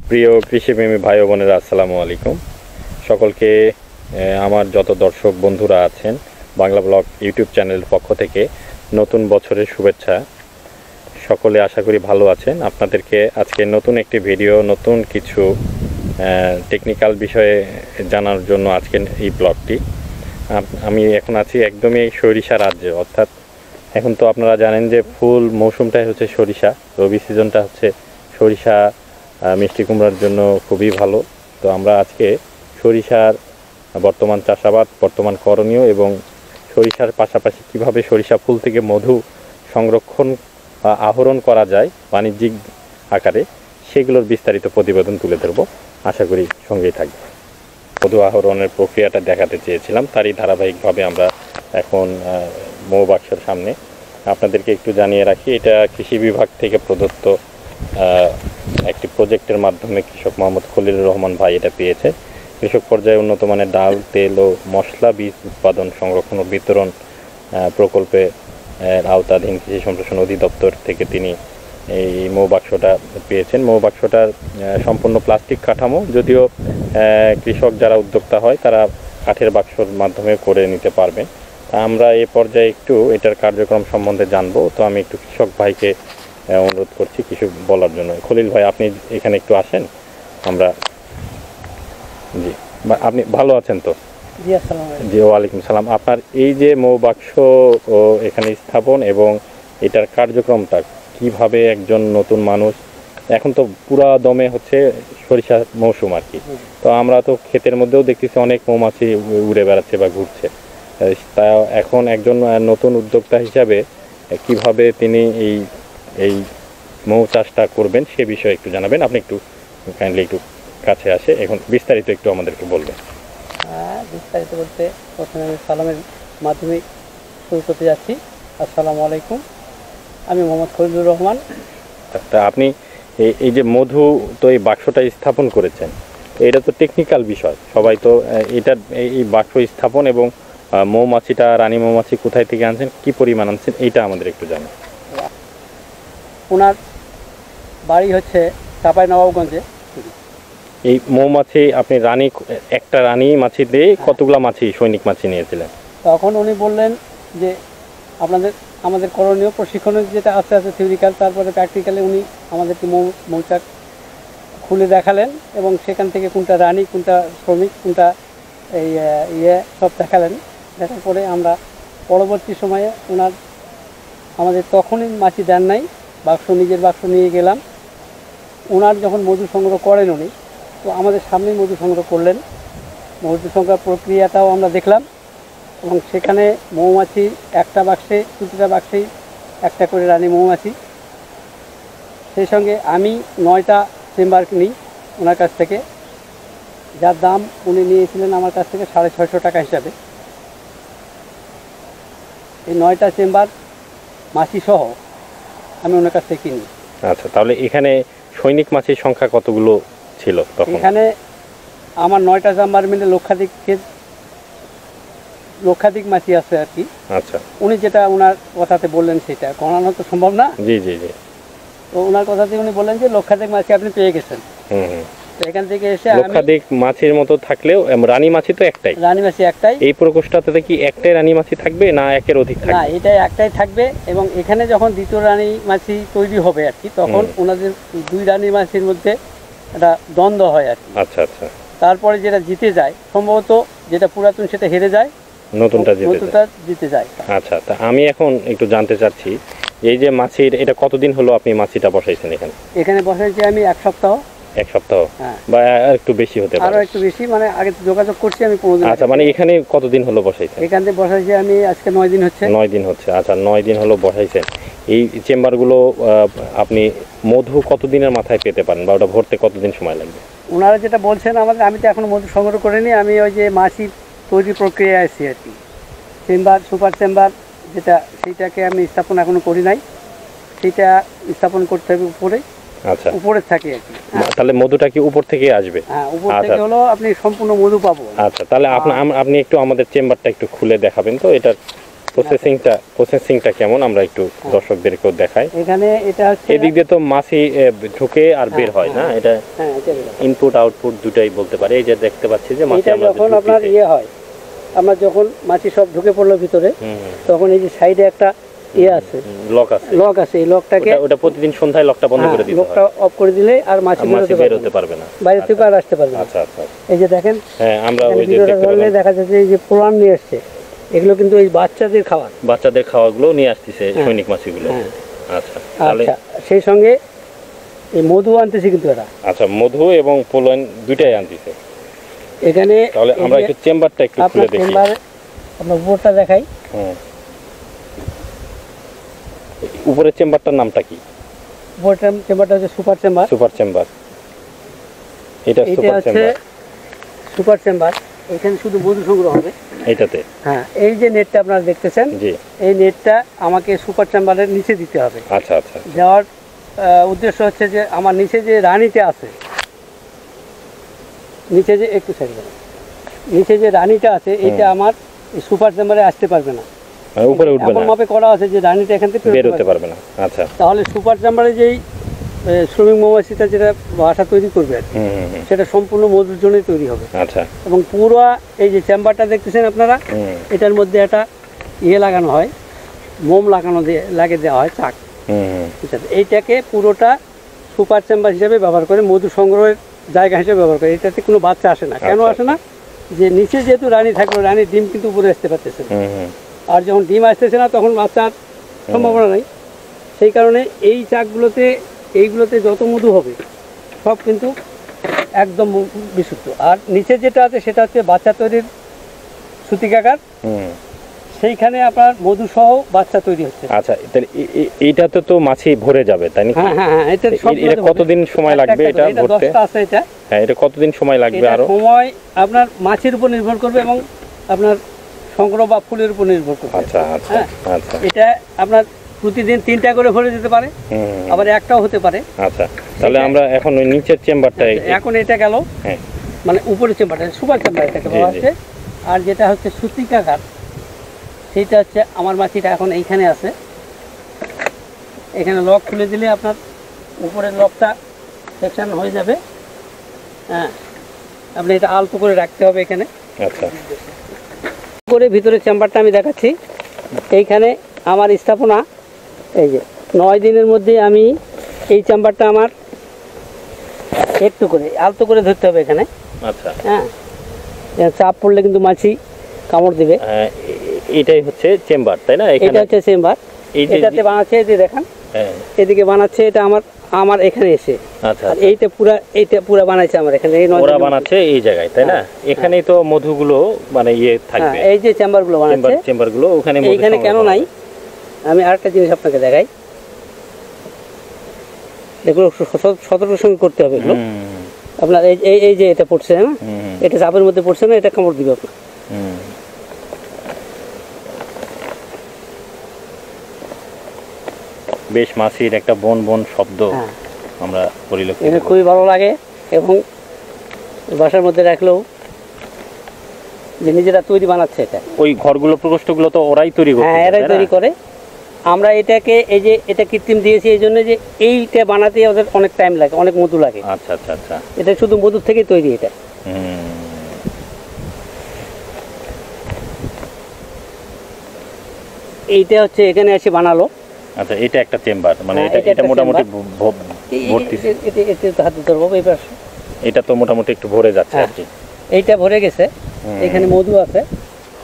প্রিয় কৃষিপ্রেমী ভাই ও বোনেরা, আসসালামু আলাইকুম। সকলকে আমার যত দর্শক বন্ধুরা আছেন বাংলা ব্লগ ইউটিউব চ্যানেলের পক্ষ থেকে নতুন বছরের শুভেচ্ছা। সকলে আশা করি ভালো আছেন। আপনাদেরকে আজকে নতুন একটি ভিডিও, নতুন কিছু টেকনিক্যাল বিষয়ে জানার জন্য আজকে এই ব্লগটি। আমি এখন আছি একদমই সরিষা রাজ্যে, অর্থাৎ এখন তো আপনারা জানেন যে ফুল মৌসুমটাই হচ্ছে সরিষা, রবি সিজনটা হচ্ছে সরিষা মিষ্টি কুমড়ার জন্য খুবই ভালো। তো আমরা আজকে সরিষার বর্তমান চাষাবাদ, বর্তমান করণীয় এবং সরিষার পাশাপাশি কিভাবে সরিষা ফুল থেকে মধু সংরক্ষণ আহরণ করা যায় বাণিজ্যিক আকারে, সেগুলোর বিস্তারিত প্রতিবেদন তুলে ধরব। আশা করি সঙ্গেই থাকবে। মধু আহরণের প্রক্রিয়াটা দেখাতে চেয়েছিলাম, তারই ধারাবাহিকভাবে আমরা এখন মৌবাক্সের সামনে। আপনাদেরকে একটু জানিয়ে রাখি, এটা কৃষি বিভাগ থেকে প্রদত্ত একটি প্রজেক্টের মাধ্যমে কৃষক মোহাম্মদ খলিলুর রহমান ভাই এটা পেয়েছে। কৃষক পর্যায়ে উন্নত মানের ডাল, তেল ও মশলা বীজ উৎপাদন, সংরক্ষণ ও বিতরণ প্রকল্পে আওতাধীন কৃষি সম্প্রসারণ অধিদপ্তর থেকে তিনি এই মৌবাক্সটা পেয়েছেন। মৌবাক্সটার সম্পূর্ণ প্লাস্টিক কাঠামো, যদিও কৃষক যারা উদ্যোক্তা হয় তারা কাঠের বাক্সর মাধ্যমে করে নিতে পারবেন। তা আমরা এই পর্যায়ে একটু এটার কার্যক্রম সম্বন্ধে জানবো। তো আমি একটু কৃষক ভাইকে অনুরোধ করছি কিছু বলার জন্য। খলিল ভাই, আপনি এখানে একটু আসেন। আমরা জি, আপনি ভালো আছেন তো? জি, আসসালামু আলাইকুম। জি, ওয়ালাইকুম সালাম। আপনার এই যে মৌবাক্স এখানে স্থাপন এবং এটার কার্যক্রমটা কিভাবে, একজন নতুন মানুষ, এখন তো পুরা দমে হচ্ছে সরিষা মৌসুম আর কি, তো আমরা তো ক্ষেতের মধ্যেও দেখতেছি অনেক মৌমাছি উড়ে বেড়াচ্ছে বা ঘুরছে। তা এখন একজন নতুন উদ্যোক্তা হিসাবে কিভাবে তিনি এই মৌ চাষটা করবেন সে বিষয়ে একটু জানাবেন। আপনি একটু কাইন্ডলি একটু কাছে আসে এখন বিস্তারিত একটু আমাদেরকে বলবেন। বিস্তারিত বলতে প্রথমে আমি সালামের মাধ্যমে শুরু করতে যাচ্ছি। আসসালামু আলাইকুম, আমি মোহাম্মদ খলিলুর রহমান। তা আপনি এই যে মধু তো এই বাক্সটা স্থাপন করেছেন, এটা তো টেকনিক্যাল বিষয়, সবাই তো এটা এই বাক্স স্থাপন এবং মৌমাছিটা, রানী মৌমাছি কোথায় থেকে আনছেন, কি পরিমাণ আনছেন, এইটা আমাদের একটু জানেন। ওনার বাড়ি হচ্ছে চাঁপাইনবাবগঞ্জে। এই মৌমাছি আপনি একটা রানী মাছি দিয়ে কতগুলা মাছি, সৈনিক মাছি নিয়েছিলেন? তখন উনি বললেন যে আমাদের করণীয় প্রশিক্ষণের যেটা আস্তে আস্তে থিওরিক্যাল, তারপরে প্র্যাকটিক্যালি উনি আমাদেরকে মৌচাক খুলে দেখালেন এবং সেখান থেকে কোনটা রানী, কোনটা শ্রমিক, কোনটা এই সব দেখালেন। দেখার পরে আমরা পরবর্তী সময়ে আমাদের তখনই মাছি দেন নাই, নিজের বাক্স নিয়ে গেলাম। ওনার যখন মধু সংগ্রহ করেন উনি, তো আমাদের সামনেই মধু সংগ্রহ করলেন। মধু সংগ্রহ প্রক্রিয়াটাও আমরা দেখলাম এবং সেখানে মৌমাছি একটা বাক্সে, প্রতিটা বাক্সেই একটা করে রানী মৌমাছি। সেই সঙ্গে আমি 9টা চেম্বার নিই ওনার কাছ থেকে, যার দাম উনি নিয়েছিলেন আমার কাছ থেকে 650 টাকা হিসাবে। এই 9টা চেম্বার মাছি সহ আমি ওনার কাছ থেকে কিনি। আচ্ছা, তাহলে এখানে সৈনিক মাছির সংখ্যা কতগুলো ছিল তখন? এখানে আমার 9টা চেম্বার মিলে লক্ষাধিক মাছি আছে আর কি। আচ্ছা, উনি যেটা ওনার কথাতে বললেন সেটা গণানো তো সম্ভব না। জি জি জি। তো ওনার কথাতে উনি বললেন যে লক্ষাধিক মাছি আপনি পেয়ে গেছেন। তো এখান থেকে এসে লক্ষাধিক মাছির মতো থাকলেও রানী মাছি তো একটাই। রানী মাছি একটাই। এই প্রকোষ্ঠটাতে কি একটাই রানী মাছি থাকবে না একের অধিক থাকবে? না, এটা একটাই থাকবে এবং এখানে যখন দ্বিতীয় রানী মাছি তৈরি হবে আর কি, তখন ওনাদের 2 রানী মাছির মধ্যে একটা দ্বন্দ্ব হয় আর কি। আচ্ছা আচ্ছা। তারপরে যেটা জিতে যায়, সম্ভবত যেটা পুরাতন সেটা হেরে যায়, নতুনটা জিতে যায়। আচ্ছা, তা আমি এখন একটু জানতে চাচ্ছি, এই যে মাছির, এটা কতদিন হলো আপনি মাছিটা বসাইছেন এখানে? এখানে বসাইছি আমি 1 সপ্তাহ। 1 সপ্তাহ বা একটু বেশি হতে পারে? আরো একটু বেশি, মানে আগে যোগাযোগ করছি আমি 15 দিন। আচ্ছা, মানে এখানে কতদিন হলো বসাইছেন? এখানে বসাইছি আমি আজকে 9 দিন হচ্ছে। 9 দিন হচ্ছে। আচ্ছা, 9 দিন হলো বসাইছেন। এই চেম্বারগুলো আপনি মধু কতদিনের মাথায় পেতে পারেন বা ওটা ভরতে কতদিন সময় লাগবে? ওনারা যেটা বলছেন আমি তো এখনো মধু সংগ্রহ করিনি। আমি ওই যে মাছি তৈরি প্রক্রিয়ায় আছি আর কি। চেম্বার, সুপার চেম্বার যেটা, সেইটাকে আমি স্থাপন এখনো করি নাই। সেইটা স্থাপন করতে হবে উপরে। আচ্ছা, উপরে থাকে আর কি। তাহলে মধুটা কি উপর থেকে আসবে? হ্যাঁ, উপর থেকে হলো আপনি সম্পূর্ণ মধু পাবো। আচ্ছা, তাহলে আপনি একটু আমাদের চেম্বারটা একটু খুলে দেখাবেন তো। এটা প্রসেসিংটা কেমন আমরা একটু দর্শকদেরকেও দেখাই। এখানে এটা হচ্ছে এদিক দিয়ে তো মাছি ঢুকে আর বের হয় না, এটা হ্যাঁ এটা বের হয়। ইনপুট আউটপুট দুটাই বলতে পারে। এই যে দেখতে পাচ্ছি যে মাছি এটা আমরা যখন আপনার ইয়ে হয়, আমরা যখন মাছি সব ঢুকে পড়লো ভিতরে, তখন এই যে সাইডে একটা ইয়ে আছে, লক আছে, এই লকটাকে ওটা প্রতিদিন সন্ধ্যায় লকটা বন্ধ করে দিতে হয়। লকটা অফ করে দিলে আর মাছি বের হতে পারবে না, বাইরে থেকে আর আসতে পারবে না। আচ্ছা আচ্ছা, এই যে দেখেন, হ্যাঁ আমরা ওই যে ভিডিওটা দেখতে ধরলে পেলাম দেখা যাচ্ছে এই যে পোলান নিয়ে আসছে, এগুলো কিন্তু এই বাচ্চাদের খাবার, বাচ্চাদের খাওয়াগুলো নিয়ে আসতেছে সৈনিক মাছিগুলো। আচ্ছা তাহলে আচ্ছা, সেই সঙ্গে এই মধু আনতেছি কিন্তু এরা। আচ্ছা, মধু এবং পোলন দুইটাই আনতেছে এখানে। তাহলে আমরা একটু চেম্বারটা একটু খুলে দেখি। চেম্বার আপনার উপরটা দেখাই। উপরের চেম্বারটার নামটা কি? উপরের চেম্বারটা হচ্ছে সুপার চেম্বার। সুপার চেম্বার, এটা সুপার চেম্বার। সুপার চেম্বার, এখানে শুধু মধু সংগ্রহ হবে এইটাতে। হ্যাঁ, এই যে নেটটা আপনারা দেখতেছেন, জি, এই নেটটা আমাকে সুপার চেম্বারের নিচে দিতে হবে। আচ্ছা আচ্ছা, দেওয়ার উদ্দেশ্য হচ্ছে যে আমার নিচে যে রানীটা আছে, নিচে যে একটু সাইড নিচে যে রানীটা আছে, এটা আমার সুপার চেম্বারে আসতে পারবে না, উপরে উঠবে না, মাপে করা আছে যে রানীটা এখান থেকে বের হতে পারবে না। আচ্ছা, তাহলে সুপার চেম্বারে যেই শ্রমিক মৌমাছিটা যেটা বাসা তৈরি করবে আর কি, সেটা সম্পূর্ণ মধুর জন্যই তৈরি হবে। আচ্ছা, এবং পুরো এই যে চেম্বারটা দেখতেছেন আপনারা, এটার মধ্যে একটা ইয়ে লাগানো হয়, মোম লাগানো লাগিয়ে দেওয়া হয়, চাক। এইটাকে পুরোটা সুপার চেম্বার হিসেবে ব্যবহার করে, মধু সংগ্রহের জায়গা হিসেবে ব্যবহার করে। এটাতে কোনো বাচ্চা আসে না। কেন আসে না? যে নিচে যেহেতু রানী থাকলো, রানীর ডিম কিন্তু উপরে আসতে পারতেছে না, আর যখন ডিম আসতেছে না তখন বাচ্চার সম্ভাবনা নেই। সেই কারণে এই চাকগুলোতে, এইগুলোতে যত মধু হবে সব কিন্তু একদম বিশুদ্ধ। আর নিচে যেটা আছে সেটা হচ্ছে বাচ্চা তৈরির সূতিকাগার, সেইখানে আপনার মধু সহ বাচ্চা তৈরি হচ্ছে। আচ্ছা, তাহলে এইটাতে তো মাছি ভরে যাবে, তাই নাকি? হ্যাঁ হ্যাঁ, এটা কতদিন সময় লাগবে এটা ভরতে? 10টা আছে এটা। হ্যাঁ, এটা কতদিন সময় লাগবে? আরো সময় আপনার মাছির উপর নির্ভর করবে এবং আপনার সংগ্রহ বা ফুলের উপর নির্ভর করবে। আচ্ছা আচ্ছা আচ্ছা, এটা আপনার প্রতিদিন 3টা করে ভরে যেতে পারে, আবার একটাও হতে পারে। আচ্ছা, তাহলে আমরা এখন ওই নিচের চেম্বারটা, এখন এটা গেল, মানে উপরের চেম্বারটা সুপার চেম্বার এটাকে বলা হচ্ছে। আর যেটা হচ্ছে সূতিকাগার, সেইটা হচ্ছে আমার মাছিটা এখন এইখানে আছে। এখানে লক খুলে দিলে আপনার উপরের লকটা সেকশন হয়ে যাবে। হ্যাঁ, আপনি এটা আলতো করে রাখতে হবে এখানে। আচ্ছা, করে ভিতরে চেম্বারটা আমি দেখাচ্ছি। এইখানে আমার স্থাপনা, এই যে 9 দিনের মধ্যে আমি এই চেম্বারটা আমার একটু করে আলতো করে ধরতে হবে এখানে। আচ্ছা, হ্যাঁ, চাপ পড়লে কিন্তু মাছি কামড় দিবে। এটাই হচ্ছে চেম্বার, তাই না? এটা হচ্ছে চেম্বার। এটাতে বানাচ্ছে, এই যে দেখেন এদিকে বানাচ্ছে, এটা আমার এখানে এসে। আচ্ছা, এইটা পুরা বানাইছে আমার এখানে, এই ওরা বানাচ্ছে এই জায়গায়, তাই না? এখানেই তো মধুগুলো মানে ইয়ে থাকবে। এই যে চেম্বারগুলো বানাচ্ছে, চেম্বারগুলো ওখানে। এইখানে কেন নাই, আমি আরেকটা জিনিস আপনাকে দেখাই। এগুলো সতর্কের সঙ্গে করতে হবে এগুলো। আপনার এই যে এটা পড়ছে না, এটা চাপের মধ্যে পড়ছে না, এটা কামড় দিবে আপনার। বেশ মাছির একটা বন বন শব্দ আমরা পরিলক্ষিত করি, খুবই ভালো লাগে। এবং বাসার মধ্যে রাখলেও যে নিজেরা তৈরি বানাচ্ছে এটা, ওই ঘরগুলো প্রকোষ্ঠগুলো তো ওরাই তৈরি করে। হ্যাঁ, এরাই তৈরি করে। আমরা এটাকে এই যে এটা কৃত্রিম দিয়েছি এই জন্য যে এইটা বানাতে ওদের অনেক টাইম লাগে, অনেক মধু লাগে। আচ্ছা আচ্ছা আচ্ছা, এটা শুধু মধুর থেকেই তৈরি এটা। এইটা হচ্ছে এখানে এসে বানালো। আচ্ছা, এটা একটা চেম্বার, মানে এটা মোটামুটি ভর্তি। হাতে ধরবো, এটা তো মোটামুটি একটু ভরে যাচ্ছে আর কি। এইটা ভরে গেছে, এখানে মধু আছে।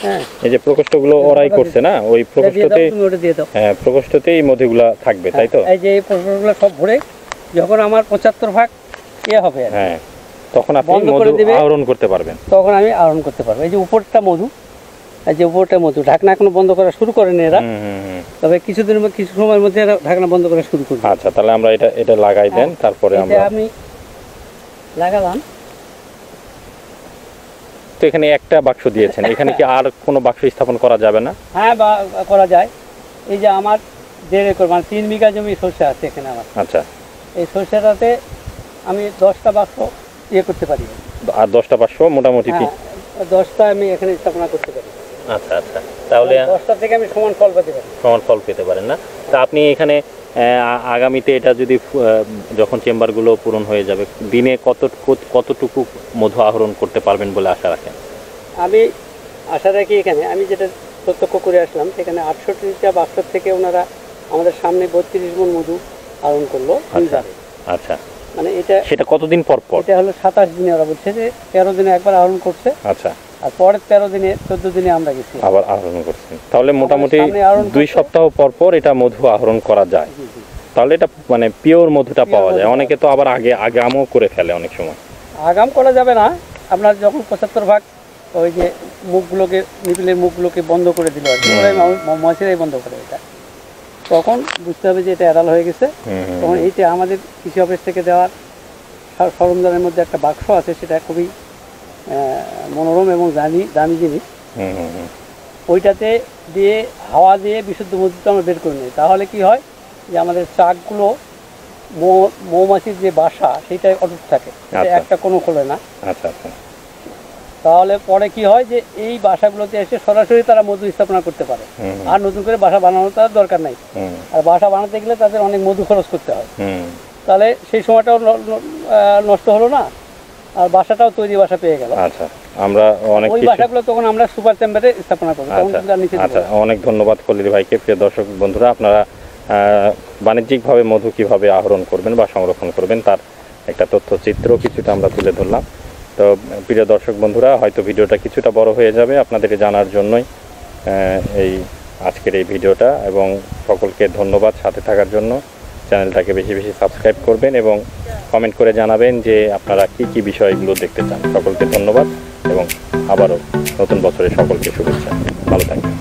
হ্যাঁ, এই যে প্রকোষ্ঠগুলো ওরাই করছে না, ওই প্রকোষ্ঠতে, হ্যাঁ প্রকোষ্ঠতেই এই মধুগুলা থাকবে, তাই তো? এই যে এই প্রকোষ্ঠগুলো সব ভরে যখন আমার 75 ভাগ ইয়ে হবে, হ্যাঁ, তখন আপনি মধু আহরণ করতে পারবেন। তখন আমি আহরণ করতে পারবো। এই যে উপরটা মধু, এই যে উপরটা মধু, ঢাকনা এখনো বন্ধ করা শুরু করেনি এরা, তবে কিছু সময়ের মধ্যে এরা ঢাকনা বন্ধ করা শুরু করবে। আচ্ছা, তাহলে আমরা এটা লাগাই দেন, তারপরে আমি লাগালাম। তো এখানে একটা বাক্স দিয়েছেন, এখানে কি আর কোনো বাক্স স্থাপন করা যাবে না? হ্যাঁ, করা যায়। এই যে আমার 1.5 একর, মানে 3 বিঘা জমি সরষে আছে এখানে আমার। আচ্ছা, এই সরষেটাতে আমি 10টা বাক্স ইয়ে করতে পারি। আর 10টা বাক্স মোটামুটি 10টা আমি এখানে স্থাপনা করতে পারি। আচ্ছা আচ্ছা, তাহলে 10টা থেকে আমি সমান ফল পেতে পারি। সমান ফল পেতে পারেন না। তা আপনি এখানে আগামীতে এটা যদি যখন চেম্বারগুলো পূরণ হয়ে যাবে, দিনে কতটুকু মধু আহরণ করতে পারবেন বলে আশা রাখেন? আমি আশা রাখি এখানে আমি যেটা প্রত্যক্ষ করে আসলাম সেখানে 68টা বাক্স থেকে ওনারা আমাদের সামনে 32 মণ মধু আহরণ করলো ফ্রিজারে। আচ্ছা, মানে এটা সেটা কতদিন পর পর? এটা হলো 27 দিনে, ওরা বলছে যে 13 দিনে একবার আহরণ করছে, আচ্ছা, আর পরের 13 দিনে 14 দিনে আমরা গেছি আবার আহরণ করছেন। তাহলে মোটামুটি সামনে আহরণ 2 করছে। সপ্তাহ পর পর এটা মধু আহরণ করা যায়। জি, জি। তাহলে এটা মানে পিওর মধুটা Pure পাওয়া যায়। মধু অনেকে তো আবার আগামও করে ফেলে অনেক সময়। আগাম করা যাবে না। আপনার যখন 75 ভাগ ওই যে মুখগুলোকে, নিপিলের মুখগুলোকে বন্ধ করে দিল আর কি, ওরাই মশারাই বন্ধ করে এটা, তখন বুঝতে হবে যে এটা অ্যাডাল হয়ে গেছে। তখন এইটা আমাদের কৃষি অফিস থেকে দেওয়ার সরঞ্জামের মধ্যে একটা বাক্স আছে, সেটা খুবই মনোরম এবং দামি জিনিস। ওইটাতে দিয়ে হাওয়া দিয়ে বিশুদ্ধ মধুটা আমরা বের করে নিই। তাহলে কি হয় যে আমাদের চাকগুলো মৌমাছির যে বাসা সেটাই অটুট থাকে, একটা কোনো খোলে না। আচ্ছা আচ্ছা। তাহলে পরে কি হয় যে এই বাসাগুলোতে এসে সরাসরি তারা মধু স্থাপনা করতে পারে, আর নতুন করে বাসা বানানোর তার দরকার নাই। আর বাসা বানাতে গেলে তাদের অনেক মধু খরচ করতে হয়, তাহলে সেই সময়টাও নষ্ট হলো না, আর বাসাটাও তৈরি বাসা পেয়ে গেল। আচ্ছা, আমরা অনেক ওই বাসাগুলো তখন আমরা সুপার চেম্বারে স্থাপনা করব। আচ্ছা, অনেক ধন্যবাদ খলিল ভাইকে। প্রিয় দর্শক বন্ধুরা, আপনারা বাণিজ্যিকভাবে মধু কিভাবে আহরণ করবেন বা সংরক্ষণ করবেন তার একটা তথ্যচিত্র কিছুটা আমরা তুলে ধরলাম। তো প্রিয় দর্শক বন্ধুরা, হয়তো ভিডিওটা কিছুটা বড় হয়ে যাবে আপনাদেরকে জানার জন্যই এই আজকের এই ভিডিওটা, এবং সকলকে ধন্যবাদ সাথে থাকার জন্য। চ্যানেলটাকে বেশি বেশি সাবস্ক্রাইব করবেন এবং কমেন্ট করে জানাবেন যে আপনারা কি বিষয়গুলো দেখতে চান। সকলকে ধন্যবাদ এবং আবারও নতুন বছরে সকলকে শুভেচ্ছা। ভালো থাকবেন।